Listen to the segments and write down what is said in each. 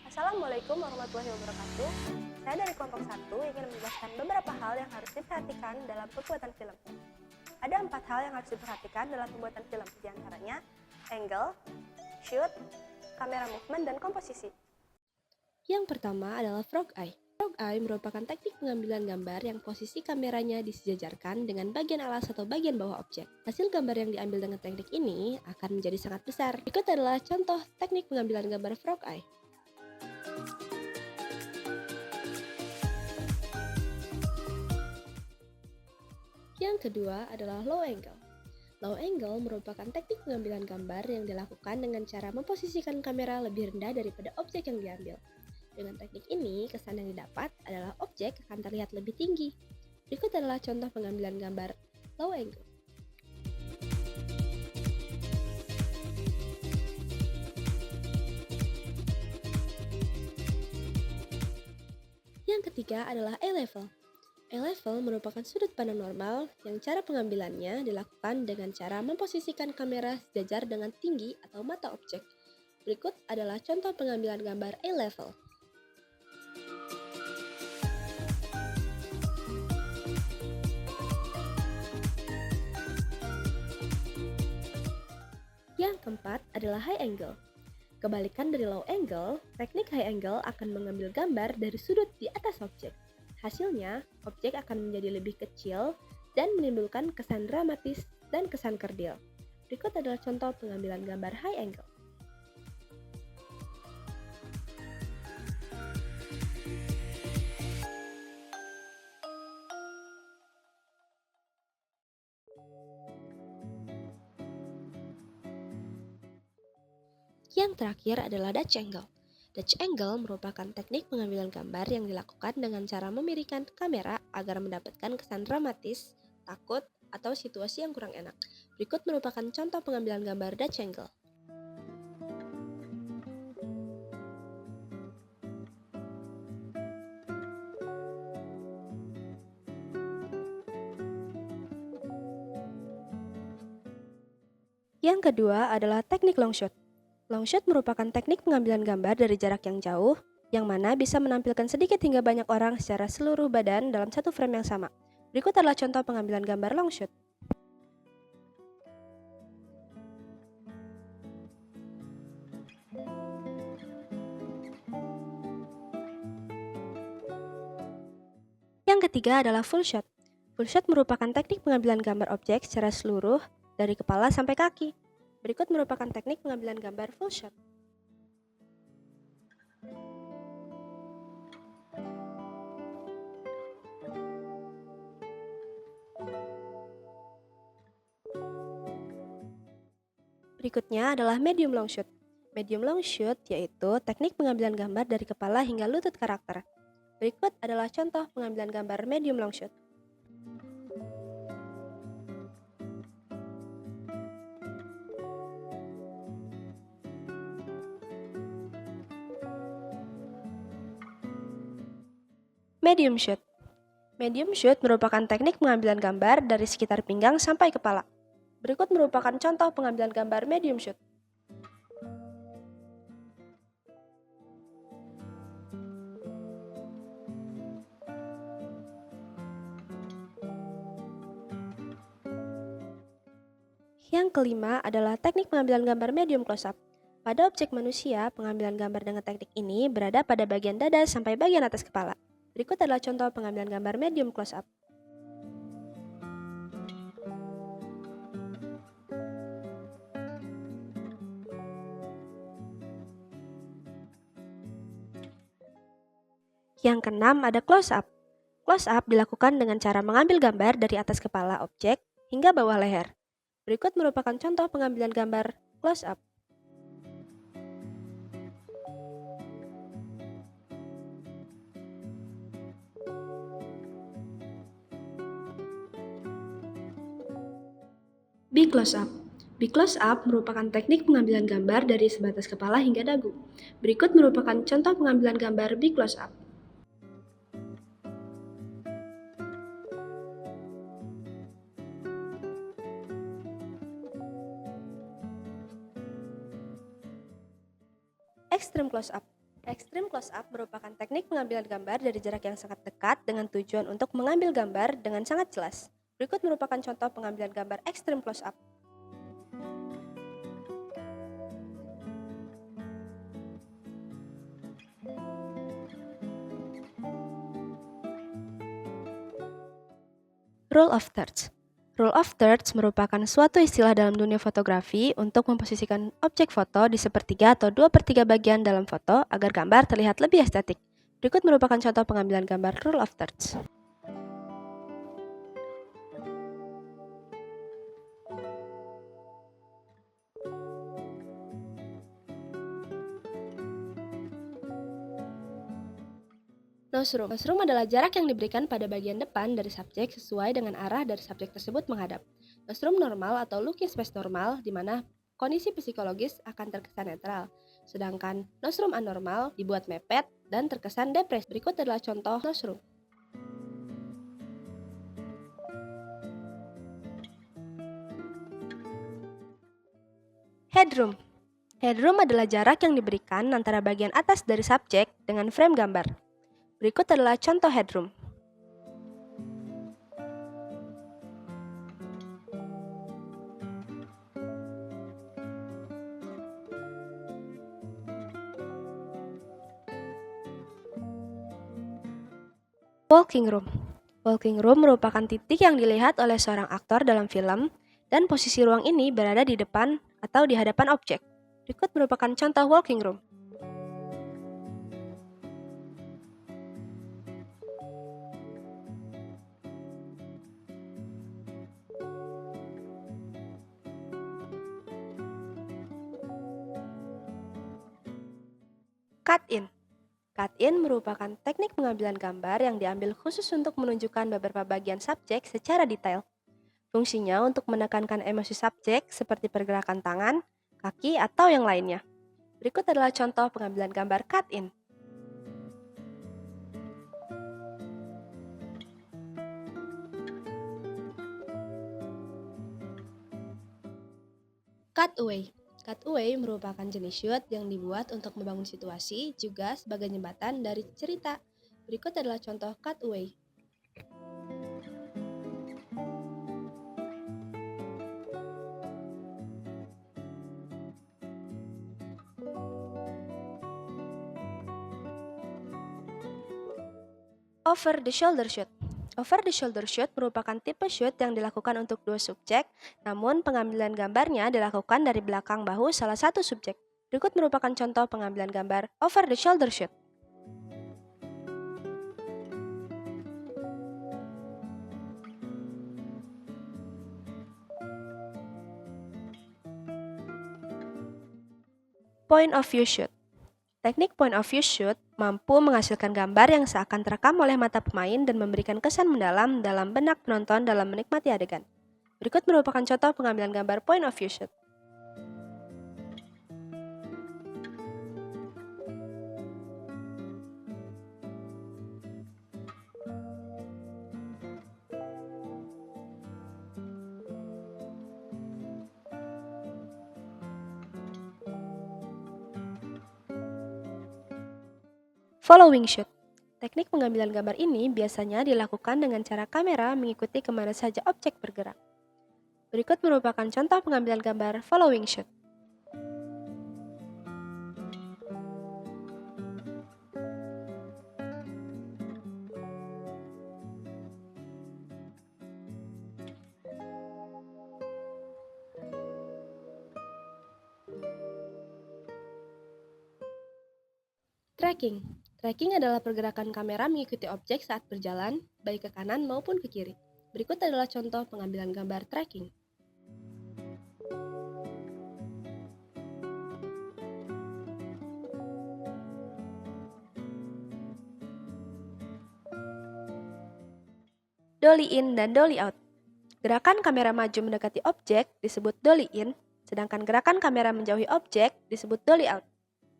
Assalamualaikum warahmatullahi wabarakatuh. Saya dari kelompok 1 ingin menjelaskan beberapa hal yang harus diperhatikan dalam pembuatan film. Ada 4 hal yang harus diperhatikan dalam pembuatan film, diantaranya angle, shoot, kamera movement, dan komposisi. Yang pertama adalah frog eye. Frog eye merupakan teknik pengambilan gambar yang posisi kameranya disejajarkan dengan bagian alas atau bagian bawah objek. Hasil gambar yang diambil dengan teknik ini akan menjadi sangat besar. Berikut adalah contoh teknik pengambilan gambar frog eye. Yang kedua adalah low angle. Low angle merupakan teknik pengambilan gambar yang dilakukan dengan cara memposisikan kamera lebih rendah daripada objek yang diambil. Dengan teknik ini, kesan yang didapat adalah objek akan terlihat lebih tinggi. Berikut adalah contoh pengambilan gambar low angle. Yang ketiga adalah eye level. Eye level merupakan sudut pandang normal yang cara pengambilannya dilakukan dengan cara memposisikan kamera sejajar dengan tinggi atau mata objek. Berikut adalah contoh pengambilan gambar eye level. Yang keempat adalah high angle. Kebalikan dari low angle, teknik high angle akan mengambil gambar dari sudut di atas objek. Hasilnya, objek akan menjadi lebih kecil dan menimbulkan kesan dramatis dan kesan kerdil. Berikut adalah contoh pengambilan gambar high angle. Yang terakhir adalah Dutch angle. Dutch angle merupakan teknik pengambilan gambar yang dilakukan dengan cara memiringkan kamera agar mendapatkan kesan dramatis, takut, atau situasi yang kurang enak. Berikut merupakan contoh pengambilan gambar Dutch angle. Yang kedua adalah teknik long shot. Long shot merupakan teknik pengambilan gambar dari jarak yang jauh, yang mana bisa menampilkan sedikit hingga banyak orang secara seluruh badan dalam satu frame yang sama. Berikut adalah contoh pengambilan gambar long shot. Yang ketiga adalah full shot. Full shot merupakan teknik pengambilan gambar objek secara seluruh dari kepala sampai kaki. Berikut merupakan teknik pengambilan gambar full shot. Berikutnya adalah medium long shoot. Medium long shoot yaitu teknik pengambilan gambar dari kepala hingga lutut karakter. Berikut adalah contoh pengambilan gambar medium long shoot. Medium shoot. Medium shoot merupakan teknik pengambilan gambar dari sekitar pinggang sampai kepala. Berikut merupakan contoh pengambilan gambar medium shoot. Yang kelima adalah teknik pengambilan gambar medium close-up. Pada objek manusia, pengambilan gambar dengan teknik ini berada pada bagian dada sampai bagian atas kepala. Berikut adalah contoh pengambilan gambar medium close-up. Yang keenam ada close-up. Close-up dilakukan dengan cara mengambil gambar dari atas kepala objek hingga bawah leher. Berikut merupakan contoh pengambilan gambar close-up. Big close-up. Big close-up merupakan teknik pengambilan gambar dari sebatas kepala hingga dagu. Berikut merupakan contoh pengambilan gambar big close-up. Extreme close-up. Extreme close-up merupakan teknik pengambilan gambar dari jarak yang sangat dekat dengan tujuan untuk mengambil gambar dengan sangat jelas. Berikut merupakan contoh pengambilan gambar extreme close-up. Rule of thirds. Rule of thirds merupakan suatu istilah dalam dunia fotografi untuk memposisikan objek foto di sepertiga atau 2/3 bagian dalam foto agar gambar terlihat lebih estetik. Berikut merupakan contoh pengambilan gambar rule of thirds. Nosroom. Nosroom adalah jarak yang diberikan pada bagian depan dari subjek sesuai dengan arah dari subjek tersebut menghadap. Nosroom normal atau looking space normal di mana kondisi psikologis akan terkesan netral. Sedangkan nosroom anormal dibuat mepet dan terkesan depresi. Berikut adalah contoh nosroom. Headroom. Headroom adalah jarak yang diberikan antara bagian atas dari subjek dengan frame gambar. Berikut adalah contoh headroom. Walking room. Walking room merupakan titik yang dilihat oleh seorang aktor dalam film dan posisi ruang ini berada di depan atau di hadapan objek. Berikut merupakan contoh walking room. Cut-in. Cut-in merupakan teknik pengambilan gambar yang diambil khusus untuk menunjukkan beberapa bagian subjek secara detail. Fungsinya untuk menekankan emosi subjek seperti pergerakan tangan, kaki, atau yang lainnya. Berikut adalah contoh pengambilan gambar cut-in. Cutaway. Cutaway merupakan jenis shoot yang dibuat untuk membangun situasi juga sebagai jembatan dari cerita. Berikut adalah contoh cutaway. Over the shoulder shoot. Over the shoulder shoot merupakan tipe shoot yang dilakukan untuk dua subjek, namun pengambilan gambarnya dilakukan dari belakang bahu salah satu subjek. Berikut merupakan contoh pengambilan gambar over the shoulder shoot. Point of view shoot. Teknik point of view shoot mampu menghasilkan gambar yang seakan terekam oleh mata pemain dan memberikan kesan mendalam dalam benak penonton dalam menikmati adegan. Berikut merupakan contoh pengambilan gambar point of view shoot. Following shoot. Teknik pengambilan gambar ini biasanya dilakukan dengan cara kamera mengikuti kemana saja objek bergerak. Berikut merupakan contoh pengambilan gambar following shoot. Tracking. Tracking adalah pergerakan kamera mengikuti objek saat berjalan, baik ke kanan maupun ke kiri. Berikut adalah contoh pengambilan gambar tracking. Dolly in dan dolly out. Gerakan kamera maju mendekati objek disebut dolly in, sedangkan gerakan kamera menjauhi objek disebut dolly out.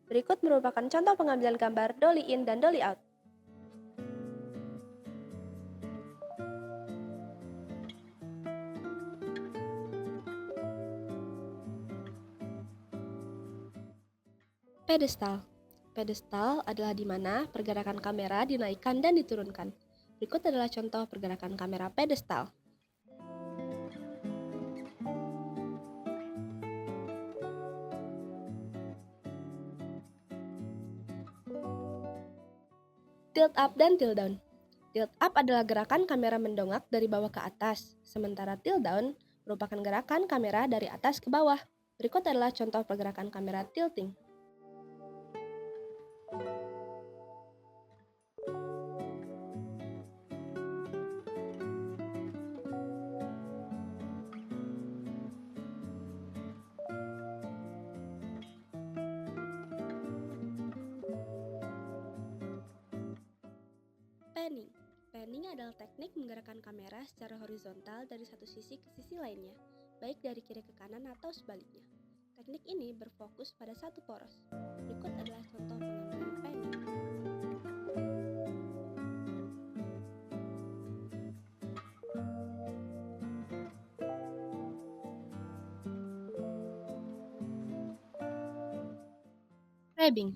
Berikut merupakan contoh pengambilan gambar dolly in dan dolly out. Pedestal. Pedestal adalah di mana pergerakan kamera dinaikkan dan diturunkan. Berikut adalah contoh pergerakan kamera pedestal. Tilt up dan tilt down. Tilt up adalah gerakan kamera mendongak dari bawah ke atas, sementara tilt down merupakan gerakan kamera dari atas ke bawah. Berikut adalah contoh pergerakan kamera tilting. Panning. Panning adalah teknik menggerakkan kamera secara horizontal dari satu sisi ke sisi lainnya, baik dari kiri ke kanan atau sebaliknya. Teknik ini berfokus pada satu poros. Berikut adalah contoh pengambilan panning. Crabbing.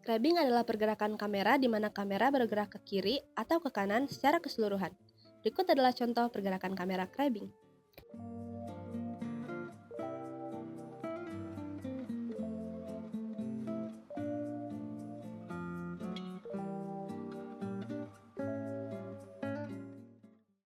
Crabbing adalah pergerakan kamera di mana kamera bergerak ke kiri atau ke kanan secara keseluruhan. Berikut adalah contoh pergerakan kamera crabbing.